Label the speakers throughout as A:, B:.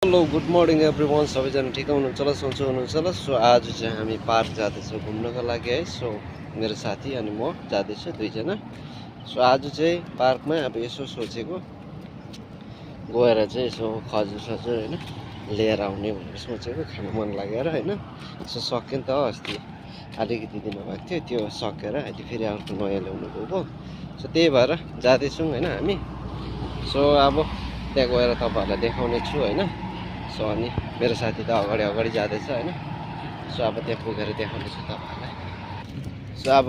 A: Hello good morning everyone, सबैजना ठिक हुनुहुन्छ होला, सन्चै हुनुहुन्छ होला। सो आज चाहिँ हामी पार्क जाँदैछौँ घुम्नको लागि है। सो मेरो साथी अनि म जाँदैछु दुईजना। सो आज चाहिँ पार्कमा अब यसो सोचेको गएर चाहिँ यसो खजुर सजुर होइन लिएर आउने भनेर सोचेको, खानु मन लागेर होइन। सो सक्यो नि त, अस्ति अलिकति दिनुभएको थियो, त्यो सकेर अहिले फेरि अर्को नयाँ ल्याउनु गएको। सो त्यही भएर जाँदैछौँ होइन हामी। सो अब त्यहाँ गएर तपाईँहरूलाई देखाउने छु होइन। सो अनि मेरो साथी त अगाडि जाँदैछ होइन। सो अब त्यहाँ पुगेर देखाउने छु तपाईँहरूलाई। सो अब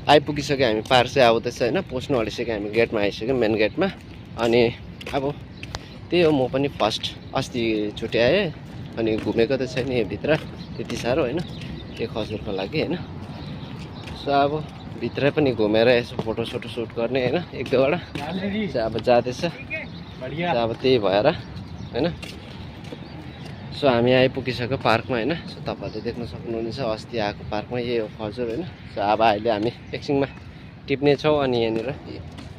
A: आइपुगिसक्यो हामी, पार्क चाहिँ आउँदैछ होइन, पस्नु अडिसक्यो हामी, गेटमा आइसक्यो, मेन गेटमा। अनि अब त्यही हो, म पनि फर्स्ट अस्तिचोटि आएँ अनि घुमेको त छैन यहाँभित्र त्यति साह्रो होइन, त्यो खजुरको लागि होइन। सो अब भित्र पनि घुमेर यसो फोटोसोटो सुट गर्ने होइन, एक दुईवटा चाहिँ अब जाँदैछ। अब त्यही भएर होइन। सो हामी आइपुगिसक्यो पार्कमा होइन। सो तपाईँहरूले देख्न सक्नुहुनेछ अस्ति आएको पार्कमा यही हो खजुर होइन। सो अब अहिले हामी एकछिनमा टिप्ने छौँ अनि यहाँनिर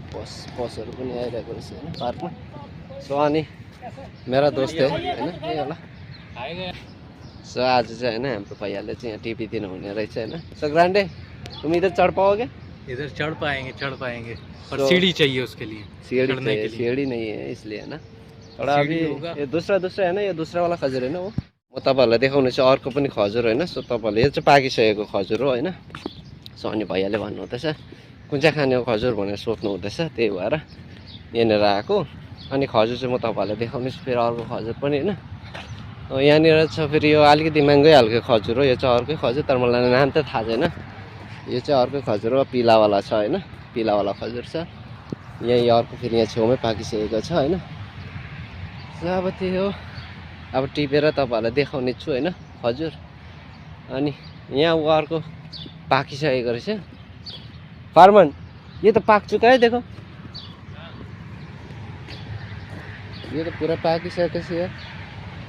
A: बसहरू पनि आइरहेको रहेछ होइन पार्कमा। सो अनि मेरा दोस्त है होइन, यही होला। सो आज चाहिँ होइन हाम्रो भैयाले चाहिँ यहाँ टिपिदिनु हुने रहेछ होइन। सो ग्रान्डे तुम इधर चढ़ पाओगे?
B: इधर चढ़ पाएंगे पर सीढ़ी चाहिए उसके लिए।
A: सीढ़ी नहीं है इसलिए है ना, थोड़ा अभी ये दूसरा है ना, ये दूसरा वाला खजुर है ना वो। म तपाईँहरूलाई देखाउने छु अर्को पनि खजुर होइन। सो तपाईँहरूले यो चाहिँ पाकिसकेको खजुर हो होइन। सो अनि भैयाले भन्नुहुँदैछ कुन चाहिँ खाने हो खजुर भनेर सोध्नु हुँदैछ, त्यही भएर यहाँनिर आएको। अनि खजुर चाहिँ म तपाईँहरूलाई देखाउने छु फेरि अर्को खजुर पनि होइन। यहाँनिर छ फेरि यो अलिकति महँगै खालको खजुर हो, यो चाहिँ अर्कै खजुर, तर मलाई नाम त थाहा छैन। यो चाहिँ अर्कै खजुर हो, पिलावाला छ होइन, पिलावाला खजुर छ। यही अर्को फेरि यहाँ छेउमै पाकिसकेको छ होइन। अब त्यही हो, अब टिपेर तपाईँहरूलाई देखाउने छु होइन खजुर। अनि यहाँ अर्को पाकिसकेको रहेछ फार्मन, यो त पाक चुका है देखो, यो त पुरा पाकिसकेपछि यार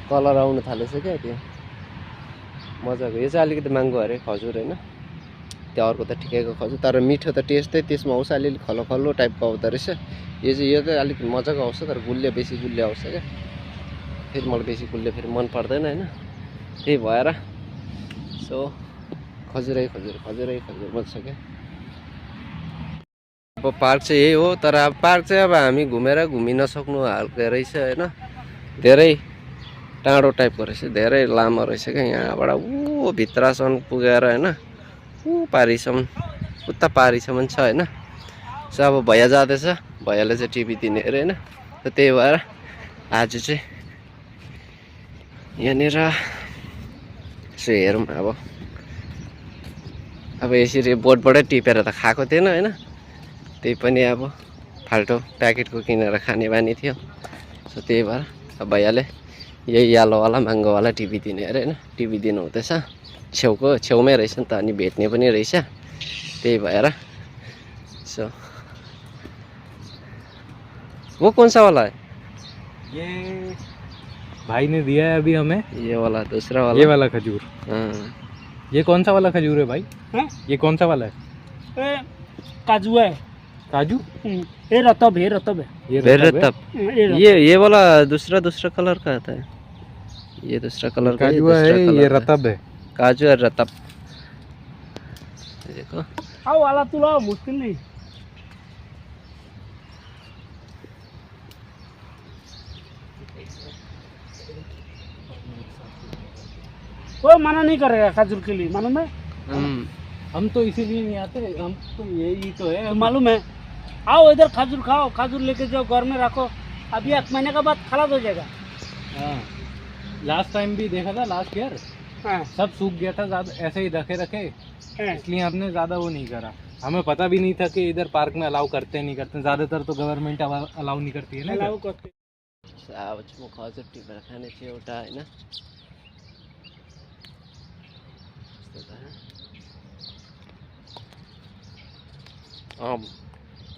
A: कलर आउनु थालेछ क्या त्यो मजाको। यो चाहिँ अलिकति महँगो अरे खजुर होइन, त्यो अर्को त ठिकैको खजुर, तर मिठो त टेस्टै त्यसमा आउँछ, अलिअलि खलो खल्लो टाइपको आउँदो रहेछ। यो चाहिँ अलिक मजाको आउँछ, तर बेसी गुलियो आउँछ क्या। फेरि मलाई बेसी गुलियो फेरि मन पर्दैन होइन, त्यही भएर। सो खजुरै खजुर मजा छ क्या। अब पार्क चाहिँ यही हो, तर अब पार्क चाहिँ अब हामी घुमि नसक्नु हालको रहेछ होइन। धेरै टाढो टाइपको रहेछ, धेरै लामो रहेछ क्या। यहाँबाट ऊ भित्रसम्म पुगेर होइन, ऊ पारिसम्म, उता पारिसम्म छ होइन। सो अब भैया जाँदैछ, भैयाले चाहिँ टिभी दिने अरे होइन। त त्यही भएर आज चाहिँ यहाँनिर यसो हेरौँ। अब यसरी बोर्डबाटै टिपेर त खाएको थिएन होइन, त्यही पनि अब फाल्टो प्याकेटको किनेर खाने बानी थियो। सो त्यही भएर भैयाले यही यल्लोवाला महँगोवाला टिभी दिने अरे होइन, टिभी दिनु हुँदैछ। छेउमै रहेछ नि त, अनि भेट्ने पनि रहेछ, त्यही भएर। सो वो कौन सा वाला है?
B: ये भाई ने दिया है अभी हमें,
A: ये वाला दूसरा वाला,
B: ये वाला खजूर।
A: हाँ,
B: ये कौन सा वाला खजूर है भाई?
C: हाँ?
B: ये कौन सा वाला है?
C: काजू है,
B: काजू?
C: ये रतब है, रतब है।
A: रतब। ये वाला दूसरा कलर का आता है, ये दूसरा कलर का
B: काजू है, ये रतब है।
A: काजू और रतब देखो।
C: आओ वाला तू लो, मुश्किल नहीं। कोई मना नहीं करेगा खजूर के लिए, मालूम है?
B: हम तो इसीलिए नहीं आते, हम तो यही तो है,
C: मालूम है। आओ इधर खजूर खाओ, खजूर लेके जाओ घर में रखो, अभी 1 महीने के बाद खराब हो जाएगा।
B: हाँ, लास्ट टाइम भी देखा था, लास्ट ईयर
C: हाँ,
B: सब सूख गया था, ज्यादा ऐसे ही रखे
C: हाँ।
B: इसलिए हमने ज़्यादा वो नहीं करा। हमें पता भी नहीं था कि इधर पार्क में अलाउ करते नहीं करते, ज़्यादातर तो गवर्नमेंट अलाउ नहीं करती है ना।
C: अलाउ करते।
A: अब म खजुर टिपेर खाने थियो एउटा होइन।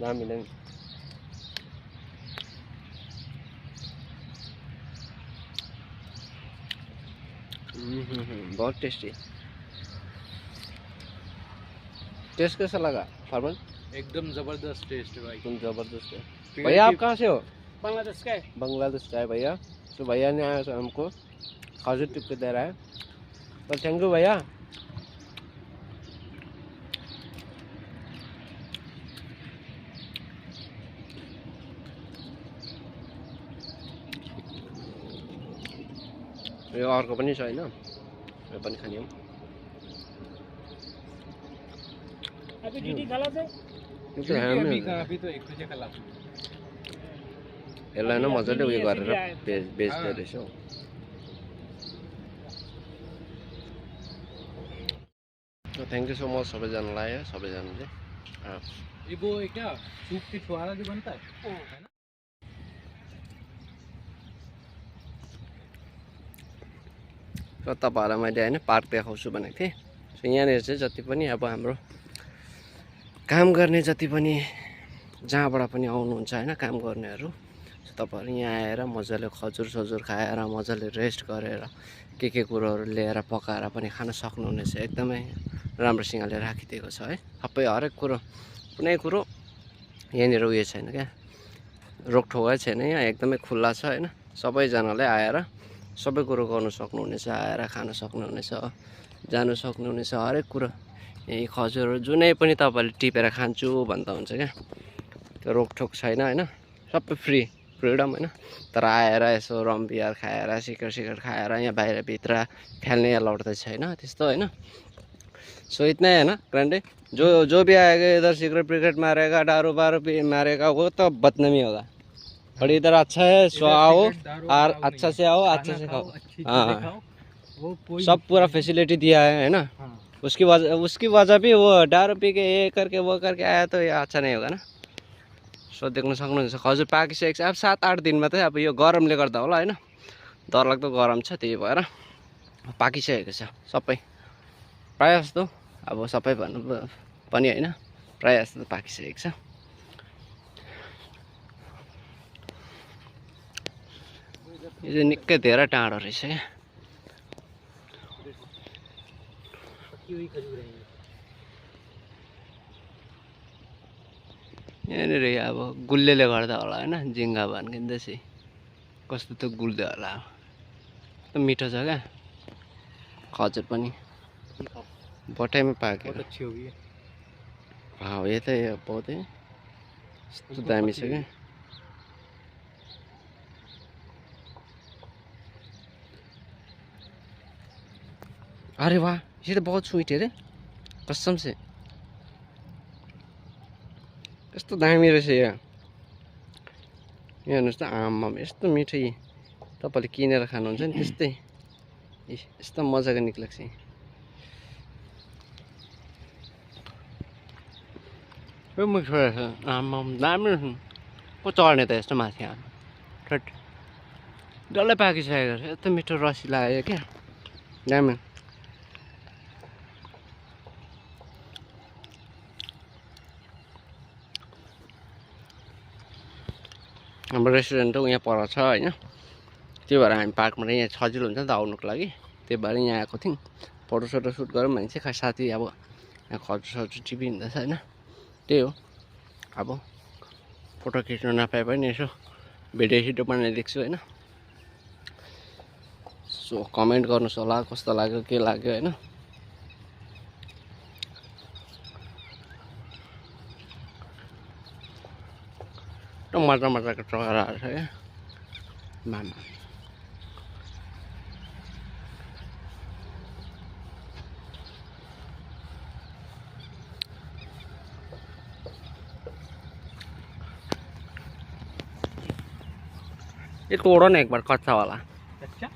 A: दामी बहुत टेस्टी। टेस्ट कैसा लगा फरमान?
B: एकदम जबरदस्त टेस्ट है भाई,
A: तुम जबरदस्त है। भैया आप कहाँ से हो?
C: बांग्लादेश का है।
A: बांग्लादेश का है भैया। सो भैया ने आया तो हमको खजूर टिप के दे रहा है, तो थैंक यू भैया। यो अर्को पनि छ हैन, यो पनि खाने हो।
C: अभी डीडी खाला से
A: यो चाहिँ हामी
B: अभी तो 1 बजे खा
A: यसलाई न मजाले उयो गरेर बेच्दै रहेछ हौ। थैंक यू सो मच सबैजनालाई, सबैजनाले।
B: ये वो है क्या सूप के छुहारा जो बनता है ना?
A: र तपाईहरुलाई मैले हैन पार्क देखाउँछु भनेको थिएँ। सो यहाँनिर चाहिँ जति पनि अब हाम्रो काम गर्ने जति पनि जहाँबाट पनि आउनुहुन्छ हैन काम गर्नेहरू, तपाईहरु यहाँ आएर मजाले खजुर सजुर खाएर मजाले रेस्ट गरेर के कुरोहरु लिएर पकाएर पनि खान सक्नुहुनेछ। एकदमै राम्रोसँगले राखिदिएको छ है, सबै हरेक कुरो, कुनै कुरो यहाँनिर उयो छैन क्या, रोकठोकै छैन। यहाँ एकदमै खुल्ला छ हैन, सबैजनाले आएर सबै कुरो गर्न सक्नुहुनेछ, आएर खान सक्नुहुनेछ, जानु सक्नुहुनेछ। हरेक कुरो यही खजुरहरु जुनै पनि तपाईहरुले टिपेर खान्छु भन्दा हुन्छ क्या, त्यो रोकठोक छैन हैन, सबै फ्रीडम हैन। तर आएर यसो रम बियर खाएर सिगरेट खाएर यहाँ बाहिर भित्र खेल्ने अलाउड त छैन त्यस्तो हैन। सो इतना है ना ग्रैंडे, जो भी आएगा इधर सिगरेट मारेगा, दारू मारेगा, वो तो बदनामी होगा। और इधर अच्छा है, सो आओ और अच्छा से आओ, अच्छा से खाओ। हाँ, सब पूरा फैसिलिटी दिया है ना। उसकी वजह भी वो दारू पी के ये करके वो करके आया तो ये अच्छा नहीं होगा ना। सो देख्न सक्नुहुन्छ खजुर पाकिसकेको छ। अब 7-8 दिनमा चाहिँ अब यो गरमले गर्दा होला हैन, डरलाग्दो गरम छ, त्यही भएर पाकिसकेको छ सबै, प्रायः जस्तो। अब सबै भन्नु पनि हैन, प्रायः जस्तो पाकिसकेको छ। यो चाहिँ निकै धेरै टाढो रहेछ क्या। यहाँनिर अब गुल्लेले गर्दा होला हैन, झिङ्गा भन्किँदैछ, कस्तो त गुल्ले होला, त मिठो छ क्या खजुर पनि, बटाइमा पाक्यो।
B: बहुत अच्छी होगी
A: हाँ ये तो बहुत है, यस्तो दामी छ क्या। अरे वाह, ये तो बहुत स्वीट है रे, कसम से यस्तो दामी रहेछ। यहाँ हेर्नुहोस् त, आम्मा यस्तो मिठो, तपाईँले किनेर खानुहुन्छ नि त्यस्तै यस्तो मजाको निक्लेको छ। यो मिठो रहेछ, आम्मा दामी रहेछ। को चढ्ने त यस्तो माथि, आमा ठट डल्लै पाकिसकेको छ, यस्तो मिठो रसी लाग्यो क्या, दामी। हाम्रो रेस्टुरेन्ट त यहाँ पर छ हैन, त्यही भएर हामी पार्कमा यहाँ सजिलो हुन्छ नि त आउनुको लागि, त्यही भएर यहाँ आएको थियौँ। फोटोसोटो सुट गरौँ भने चाहिँ साथी अब यहाँ खजुर सजुर टिपिहिँदैछ हैन, त्यही हो। अब फोटो खिच्नु नपाए पनि यसो भिडियो बनाइदिएको छु हैन। सो कमेन्ट गर्नुहोस् होला कस्तो लाग्यो, के लाग्यो हैन। मजाको चराहरू छ क्या, मामा। ये तोड़ो ना एक बार, कच्चा वाला।
B: कच्चा?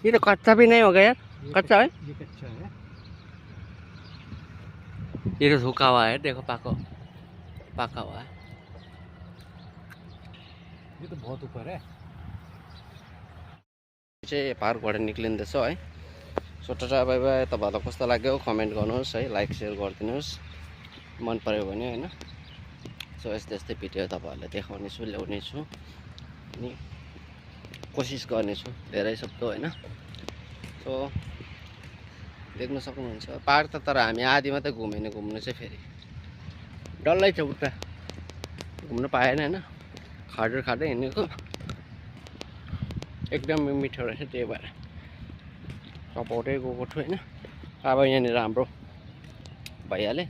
A: ये तो कच्चा भी नहीं होगा यार, कच्चा है।
B: ये कच्चा है,
A: ये तो सूखा हुआ है, देखो पाका हुआ है।
B: ये तो बहुत ऊपर है।
A: चाहिँ पार्कबाट निक्लिँदैछ है। So tata bye by. तपाईहरुलाई कस्तो लाग्यो कमेन्ट गर्नुहोस् है, लाइक शेयर गरिदिनुहोस् मन पर्यो भने हैन। सो यस्तै भिडियो तपाईहरुलाई देखाउने छु, ल्याउने छु अनि कोसिस गर्ने छु धेरै सक्दो हैन। सो देख्न सक्नुहुन्छ पार्क त, तर हामी आधी मात्रै घुमेन, घुम्नु चाहिँ फेरि डल्लै छ, उता घुम्नु पाएन हैन, खजुर खाँदै हिँडेको। एकदमै मिठो रहेछ, त्यही भएर चपाउँदै गएको छु होइन। अब यहाँनिर हाम्रो भैयाले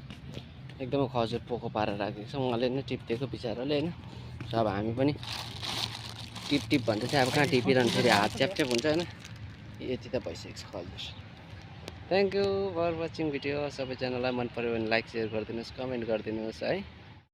A: एकदमै खजुर पोको पारेर राखेको छ, उहाँले नै टिपिदिएको बिचराले होइन। अब हामी पनि टिप टिप भन्दा चाहिँ अब कहाँ टिपिरहनु, फेरि हात च्यापच्याप हुन्छ होइन। यति त भइसकेको छ खजुर। Thank you for watching video. सबैजनालाई मन पऱ्यो भने लाइक सेयर गरिदिनुहोस्, कमेन्ट गरिदिनुहोस् है।